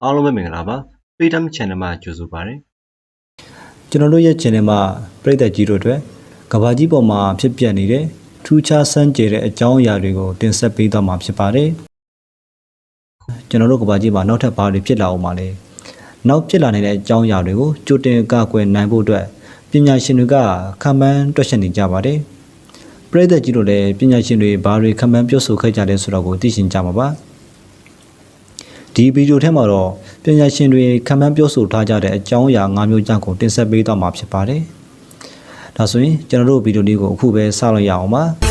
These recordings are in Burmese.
အားလုံးပဲမင်္ဂလာပါ။ Freedom Channel မှာကြိုဆိုပါရစေ။ကျွန်တော်တို့ရဲ့ channel မှာပရိသတ်ကြီးတို့အတွက်ကဘာကြီးပေါ်မှာဖြစ်ပျက်နေတဲ့ထူးခြားစမ်းကြယ်တဲ့အကြောင်းအရာတွေကိုတင်ဆက်ပေးသွားမှာဖြစ်ပါတယ်။ကျွန်တော်တို့ကဘာကြီးမှာနောက်ထပ်ဘာတွေဖြစ်လာအောင်ပါလဲ။နောက်ဖြစ်လာနေတဲ့အကြောင်းအရာတွေကိုကြိုတင်ကာကွယ်နိုင်ဖို့အတွက်ပညာရှင်တွေကခံမှန်းတွက်ချက်နေကြပါတယ်။ပရိသတ်ကြီးတို့လည်းပညာရှင်တွေဘာတွေခံမှန်းပြောဆိုခဲ့ကြလဲဆိုတော့ကိုသိရှိကြမှာပါ။ဒီဗီဒီယိုထဲမှာတော့ပညာရှင်တွေခံမှန်းပြောဆိုထားကြတဲ့အကြောင်းအရာ၅မျိုးကြောင့်ကိုတင်ဆက်ပေးသွားမှာဖြစ်ပါတယ်။ဒါဆိုရင်ကျွန်တော်တို့ဗီဒီယိုလေးကိုအခုပဲစလိုက်ရအောင်ပါ။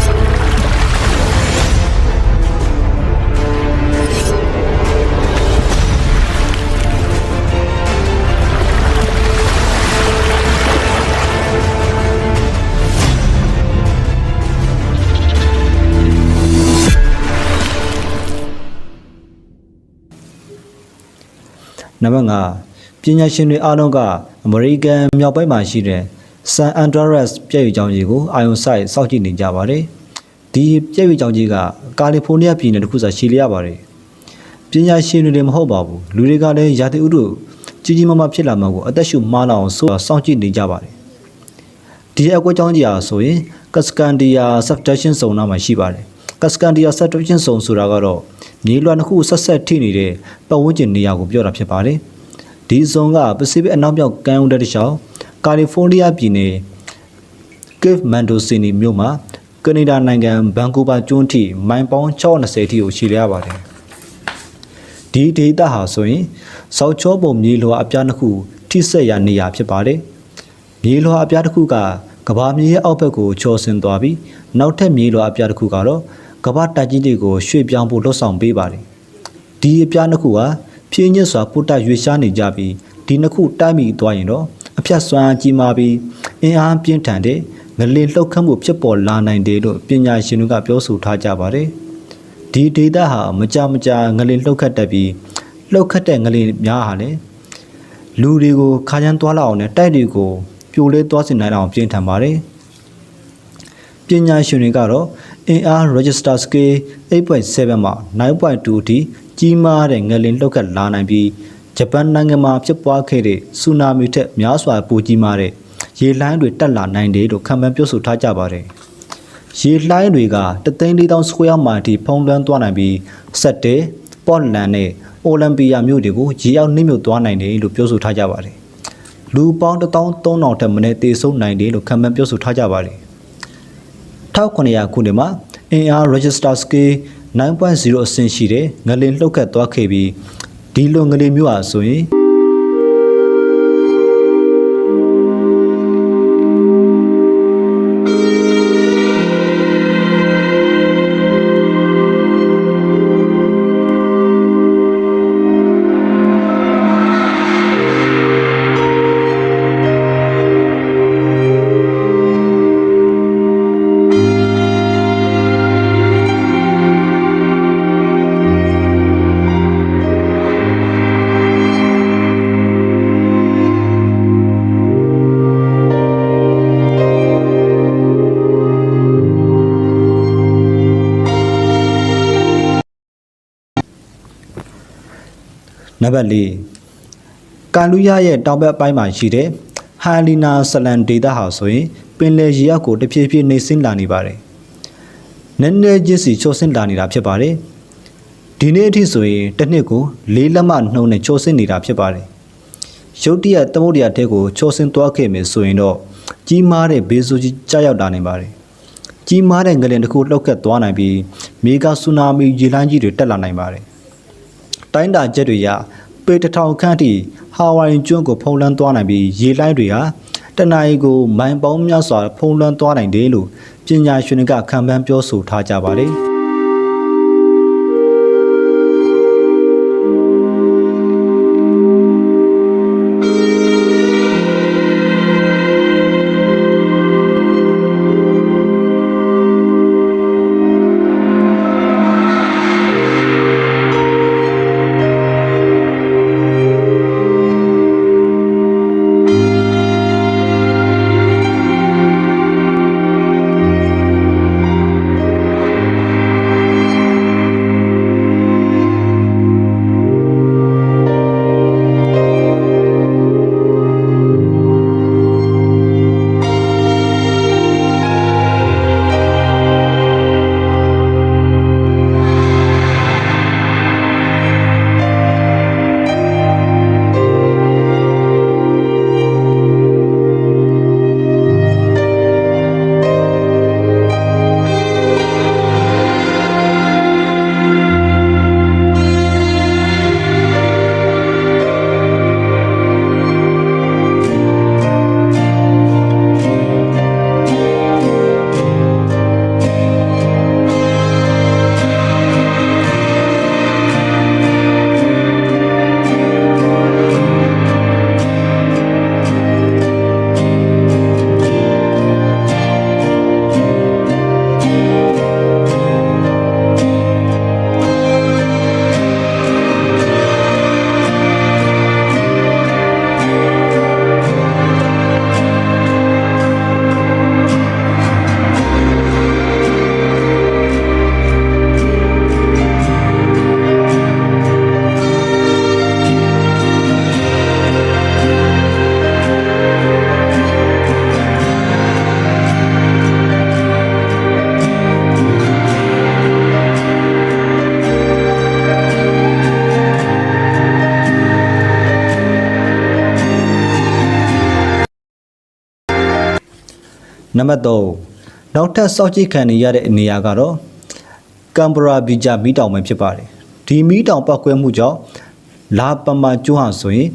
နံပါတ်5ပညာရှင်တွေအားလုံးကအမေရိကန်မြောက်ပိုင်းမှာရှိတဲ့ San Andreas ပြည့်ရွေကြောင်ကြီးကိုအာယုံဆိုင်စောင့်ကြည့်နေကြပါတယ်။ဒီပြည့်ရွေကြောင်ကြီးကကာလီဖိုးနီးယားပြည်နယ်တစ်ခုစာရှိလျက်ပါတယ်။ပညာရှင်တွေလည်းမဟုတ်ပါဘူး။လူတွေကလည်းရာသီဥတုကြီးကြီးမားမားဖြစ်လာမှကိုအသက်ရှူမှားလာအောင်စောင့်ကြည့်နေကြပါတယ်။ဒီအကွက်ကြောင်ကြီးအားဆိုရင် Cascadia Subduction Zone မှာရှိပါတယ်။ Cascadia Subduction Zone ဆိုတာကတော့မြေလွှာတစ်ခုဆက်ထိနေတဲ့ပတ်ဝန်းကျင်နေရာကိုပြောတာဖြစ်ပါတယ်။ဒီဇုံကပစိဖိတ်အနောက်မြောက်ကမ်းရိုးတန်းတစ်လျှောက်ကာလီဖိုးနီးယားပြည်နယ် Cape Mendocino မြို့မှာကနေဒါနိုင်ငံဗန်ကူးဗာကျွန်းထိမိုင်ပေါင်း620ထိကိုရှိလျက်ပါတယ်။ဒီဒေသဟာဆိုရင်စောက်ချောပုံမြေလွှာအပြားတစ်ခုထိဆက်ရာနေရာဖြစ်ပါတယ်။မြေလွှာအပြားတစ်ခုကကဘာမြေရဲ့အောက်ဘက်ကိုချော်ဆင်းသွားပြီးနောက်ထပ်မြေလွှာအပြားတစ်ခုကတော့ကဘာတိုက်ကြီးတွေကိုရွှေ့ပြောင်းဖို့လှုံ့ဆော်ပေးပါတယ်။ဒီအပြားနှစ်ခုဟာဖြင်းညစ်စွာပုတ်တက်ရွေ့ရှားနေကြပြီးဒီနှစ်ခုတိုက်မိသွားရင်တော့အဖြတ်စွမ်းကြီးမားပြီးအင်အားပြင်းထန်တဲ့ငလင်လှုပ်ခတ်မှုဖြစ်ပေါ်လာနိုင်တယ်လို့ပညာရှင်တွေကပြောဆိုထားကြပါတယ်။ဒီဒေတာဟာမကြာငလင်လှုပ်ခတ်တတ်ပြီးလှုပ်ခတ်တဲ့ငလင်များဟာလည်းလူတွေကိုခါချမ်းသွားလောက်အောင်နဲ့တိုက်တွေကိုပြိုလဲသွားစေနိုင်အောင်ပြင်းထန်ပါတယ်။ပညာရှင်တွေကတော့အင်အား register scale 8.7 မှ 9.2 အထိကြီးမားတဲ့ငလျင်လှုပ်ခတ်လာနိုင်ပြီးဂျပန်နိုင်ငံမှာဖြစ်ပွားခဲ့တဲ့ဆူနာမီထက်များစွာပိုကြီးမားတဲ့ရေလှိုင်းတွေတက်လာနိုင်တယ်လို့ခန့်မှန်းပြောဆိုထားကြပါတယ်။ရေလှိုင်းတွေက1,400,000 square mile အထိဖုံးလွှမ်းသွားနိုင်ပြီးဆက်တဲပေါ့လန်နဲ့အိုလံပီယာမြို့တွေကိုရေအောက်နှိမ့်မြုပ်သွားနိုင်တယ်လို့ပြောဆိုထားကြပါတယ်။လူပေါင်း1,300,000 ထက်မနည်းသေဆုံးနိုင်တယ်လို့ခန့်မှန်းပြောဆိုထားကြပါတယ်။1900ခုနှစ်မှာအင်အား register scale 9.0 အဆင့်ရှိတဲ့ငလျင်လှုပ်ခတ်သွားခဲ့ပြီးဒီလိုငလျင်မျိုးဟာဆိုရင်နံပါတ်4ကာလူယာရဲ့တောင်ဘက်ပိုင်းမှာရှိတဲ့ဟာလီနာဆလန်ဒေသဟာဆိုရင်ပင်လယ်ရေအောက်ကိုတဖြည်းဖြည်းနှိမ့်ဆင်းလာနေပါတယ်။နည်းနည်းချင်းစီချိုးဆင်းလာနေတာဖြစ်ပါတယ်။ဒီနေ့အထိဆိုရင်တစ်နှစ်ကို4လက်မနှုံးနဲ့ချိုးဆင်းနေတာဖြစ်ပါတယ်။ရုတ်တရက်သမုဒ္ဒရာထဲကိုချိုးဆင်းသွားခဲ့မယ်ဆိုရင်တော့ကြီးမားတဲ့ဘေးဆိုးကြီးကြားရောက်လာနိုင်ပါတယ်။ကြီးမားတဲ့ငလျင်တစ်ခုလှုပ်ခတ်သွားနိုင်ပြီးမေဂါဆူနာမီရေလှိုင်းကြီးတွေတက်လာနိုင်ပါတယ်။တိုင်းတာချက်တွေရပေ1000ခန့်အထိဟာဝိုင်ကျွန်းကိုဖုံးလွှမ်းသွားနိုင်ပြီးရေလှိုင်းတွေဟာတနအီကိုမိုင်ပေါင်းများစွာဖုံးလွှမ်းသွားနိုင်တယ်လို့ပညာရှင်တွေကခန့်မှန်းပြောဆိုထားကြပါတယ်။ နံပါတ်3နောက်ထပ်စောက်ကြည့်ခံနေရတဲ့နေရာကတော့ကမ်ဘရာဘီဂျာမီတောင်ပဲဖြစ်ပါတယ်ဒီမီတောင်ပောက်ကွဲမှုကြောင့်လာပမာကျွန်းဟာဆိုရင်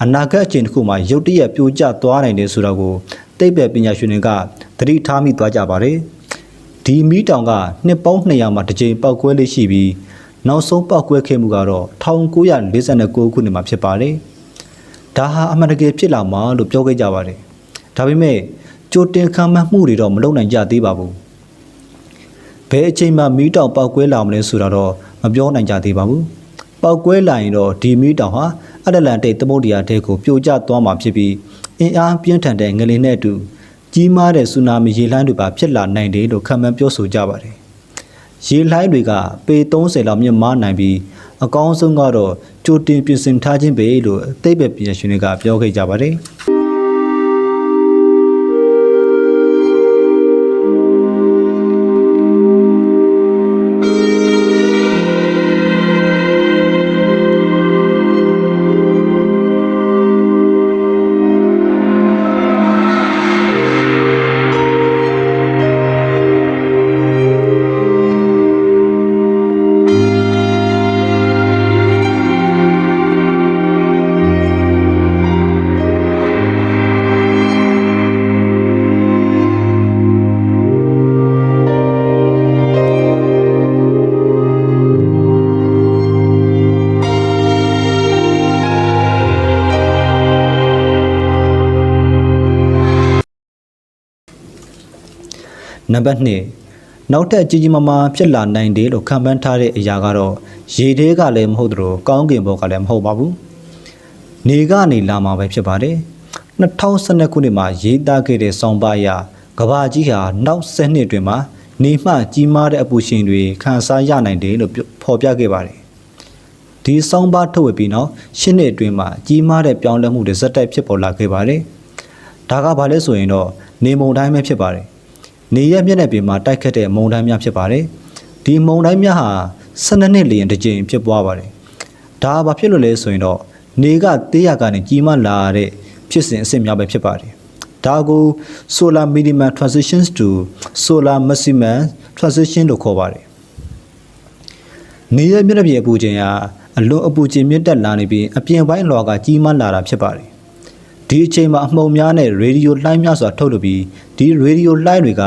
အနာဂတ်အချိန်တစ်ခုမှာရုတ်တရက်ပြိုကျသွားနိုင်တယ်ဆိုတာကိုသိပ္ပံပညာရှင်တွေကသတိထားမိသွားကြပါတယ်ဒီမီတောင်ကနှစ်ပေါင်း200မှာတစ်ကြိမ်ပောက်ကွဲလေးရှိပြီးနောက်ဆုံးပောက်ကွဲခဲ့မှုကတော့1949ခုနှစ်မှာဖြစ်ပါတယ်ဒါဟာအမှန်တကယ်ဖြစ်လာမှာလို့ပြောခဲ့ကြပါတယ်ဒါပေမဲ့ကြိုတင်ခံမှန်းမှုတွေတော့မလုပ်နိုင်ကြသေးပါဘူးဘယ်အချိန်မှမီးတောင်ပောက်ကွဲလာမလဲဆိုတာတော့မပြောနိုင်ကြသေးပါဘူးပောက်ကွဲလာရင်တော့ဒီမီးတောင်ဟာအတ္တလန္တိတ်သမုဒ္ဒရာထဲကိုပြိုကျသွားမှာဖြစ်ပြီးအင်အားပြင်းထန်တဲ့ငလျင်နဲ့အတူကြီးမားတဲ့ဆူနာမီရေလှိုင်းတွေပါဖြစ်လာနိုင်တယ်လို့ခန့်မှန်းပြောဆိုကြပါတယ်ရေလှိုင်းတွေကပေ30လောက်မြင့်မားနိုင်ပြီးအကောင်းဆုံးကတော့ကြိုတင်ပြင်ဆင်ထားခြင်းပဲလို့သိပ္ပံပညာရှင်တွေကပြောခဲ့ကြပါတယ်နံပါတ်2နောက်ထပ်ကြီးကြီးမားမားဖြစ်လာနိုင်တယ်လို့ခန့်မှန်းထားတဲ့အရာကတော့ရေထဲကလည်းမဟုတ်သလိုကောင်းကင်ဘက်ကလည်းမဟုတ်ပါဘူးနေကနေလာမှာပဲဖြစ်ပါတယ်2012ခုနှစ်မှာရေးသားခဲ့တဲ့ဆောင်းပါးအရကမ္ဘာကြီးဟာနောက်10နှစ်အတွင်းမှာနေမှကြီးမားတဲ့အပူရှင်တွေခံစားရနိုင်တယ်လို့ဖော်ပြခဲ့ပါတယ်ဒီဆောင်းပါးထုတ်ဝေပြီးနောက်10နှစ်အတွင်းမှာကြီးမားတဲ့ပြောင်းလဲမှုတွေဇက်တိုက်ဖြစ်ပေါ်လာခဲ့ပါတယ်ဒါကဘာလဲဆိုရင်တော့နေမုန်တိုင်းပဲဖြစ်ပါတယ်နေရမျက်နှာပြင်မှာတိုက်ခတ်တဲ့မုန်တိုင်းများဖြစ်ပါတယ်။ဒီမုန်တိုင်းများဟာ12နှစ်လျင်တစ်ကြိမ်ဖြစ်ပွားပါတယ်။ဒါဘာဖြစ်လို့လဲဆိုရင်တော့နေကသေးရကနေကြီးမားလာတဲ့ဖြစ်စဉ်အဆင့်များပဲဖြစ်ပါတယ်။ဒါကို solar minimum transitions to solar maximum transition လို့ခေါ်ပါတယ်။နေရမျက်နှာပြင်အပူချိန်ဟာအလွန်အပူချိန်မြင့်တက်လာနေပြီးအပြင်ပိုင်းလွှာကကြီးမားလာတာဖြစ်ပါတယ်။ဒီအချိန်မှာအမှုန်များနဲ့ရေဒီယိုလှိုင်းများစွာထုတ်လို့ပြီးဒီရေဒီယိုလှိုင်းတွေက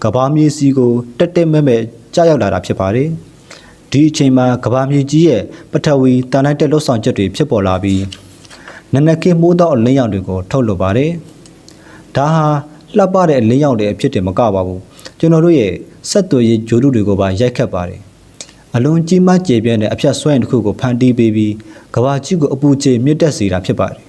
ကမ္ဘာမြေစီကိုတက်တက်မဲမဲကြားရောက်လာတာဖြစ်ပါတယ်ဒီအချိန်မှာကမ္ဘာမြေကြီးရဲ့ပထဝီတန်လိုက်တဲ့လှုပ်ဆောင်ချက်တွေဖြစ်ပေါ်လာပြီးနနခေမိုးသောအလင်းရောင်တွေကိုထုတ်လွှတ်ပါတယ်ဒါဟာလှပတဲ့အလင်းရောင်တွေအဖြစ်တွေမကပါဘူးကျွန်တော်တို့ရဲ့စက်သွေးရေးဂျိုတုတွေကိုပါရိုက်ခတ်ပါတယ်အလွန်ကြီးမားကျေပြန့်တဲ့အဖျက်ဆွဲရင်တစ်ခုကိုဖန်တီးပေးပြီးကမ္ဘာကြီးကိုအပူချိန်မြင့်တက်စေတာဖြစ်ပါတယ်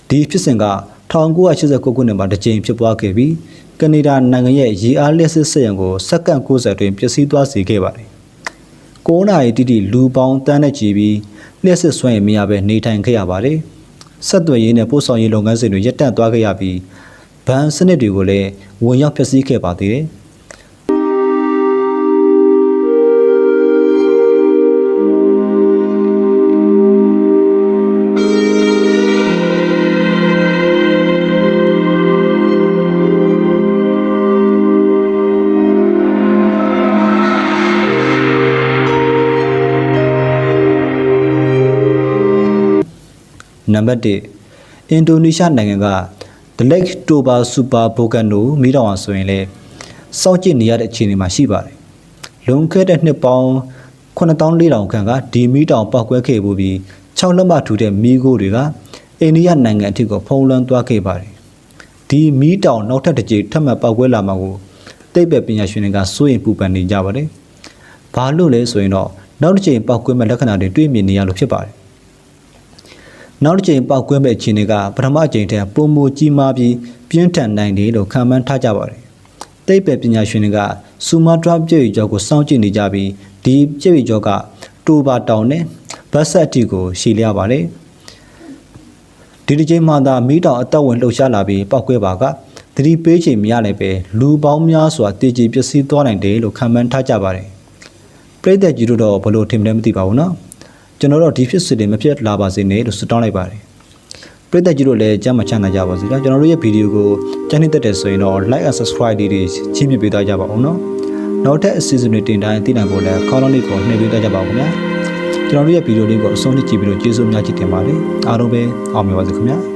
ဒီဖြစ်စဉ်က1989ခုနှစ်မှာတစ်ကြိမ်ဖြစ်ပွားခဲ့ပြီးကနေဒါနိုင်ငံရဲ့ရေအားလျှပ်စစ်စက်ရုံကိုစက္ကန့်60အတွင်းပျက်စီးသွားစေခဲ့ပါတယ်။9နာရီတိတိလူပေါင်းတန်းနဲ့ချီပြီးလျှပ်စစ်စွမ်းရည်မရဘဲနေထိုင်ခဲ့ရပါတယ်။ဆက်သွယ်ရေးနဲ့ပို့ဆောင်ရေးလုပ်ငန်းစဉ်တွေရပ်တန့်သွားခဲ့ရပြီးဗန်စနစ်တွေကိုလည်းဝင်ရောက်ဖျက်ဆီးခဲ့ပါသေးတယ်။နံပါတ်1အင်ဒိုနီးရှားနိုင်ငံက The Lake Toba Super Volcano မီးတောင်ဟာဆိုရင်လည်းစောင့်ကြည့်နေရတဲ့အခြေအနေမှာရှိပါတယ်။လွန်ခဲ့တဲ့နှစ်ပေါင်း9400ခန့်ကဒီမီးတောင်ပောက်ကွဲခဲ့ပြီး6လက်မထူတဲ့မီးခိုးတွေကအိန္ဒိယနိုင်ငံအထိကိုဖုံးလွှမ်းသွားခဲ့ပါတယ်။ဒီမီးတောင်နောက်ထပ်တစ်ကြိမ်ထပ်မံပောက်ကွဲလာမှာကိုသိပ္ပံပညာရှင်တွေကစိုးရိမ်ပူပန်နေကြပါတယ်။ဘာလို့လဲဆိုရင်တော့နောက်တစ်ကြိမ်ပောက်ကွဲမဲ့လက္ခဏာတွေတွေ့မြင်နေရလို့ဖြစ်ပါတယ်။နောက်တစ်ကြိမ်ပောက်ကွဲမဲ့အခြေအနေကပထမအကြိမ်ထက်ပိုမိုကြီးမားပြီးပြင်းထန်နိုင်တယ်လို့ခန့်မှန်းထားကြပါတယ်။သိပ္ပံပညာရှင်တွေကဆူမာတရာပြည့်ကျော်ကိုစောင့်ကြည့်နေကြပြီးဒီပြည့်ကျော်ကတိုဘာတောင်နဲ့ဘတ်ဆက်တီကိုရှည်လျားပါတယ်။ဒီတစ်ကြိမ်မှသာမီးတောင်အသက်ဝင်လှုပ်ရှားလာပြီးပောက်ကွဲပါကသတိပေးချိန်မရနိုင်ပဲလူပေါင်းများစွာတည်ကြည်ပျက်စီးသွားနိုင်တယ်လို့ခန့်မှန်းထားကြပါတယ်။ပြည်သက်ကြီးတို့တော့ဘလို့ထင်တယ်မသိပါဘူးနော်။ကျွန်တော်တို့ဒီဖြစ်စဉ်တွေမဖြစ်လာပါစေနဲ့လို့ဆုတောင်းလိုက်ပါတယ်။ ပြည်သက်ကြီးတို့လည်းကြမ်းမချမ်းသာကြပါစေဗျာကျွန်တော်တို့ရဲ့ဗီဒီယိုကိုကြမ်းနှစ်သက်တယ်ဆိုရင်တော့ like and subscribe တွေချင်းပြပေးသွားကြပါအောင်နော်နောက်ထပ်အစီအစဉ်တွေတင်တိုင်းသိနိုင်ဖို့လည်းခေါင်းလုံးလေးကိုနှိပ်ပေးသွားကြပါဦးခင်ဗျာကျွန်တော်တို့ရဲ့ဗီဒီယိုလေးကိုအဆုံးထိကြည့်ပြီးတော့ကျေးဇူးများချစ်တင်ပါတယ်အားလုံးပဲအောင်မြင်ပါစေခင်ဗျာ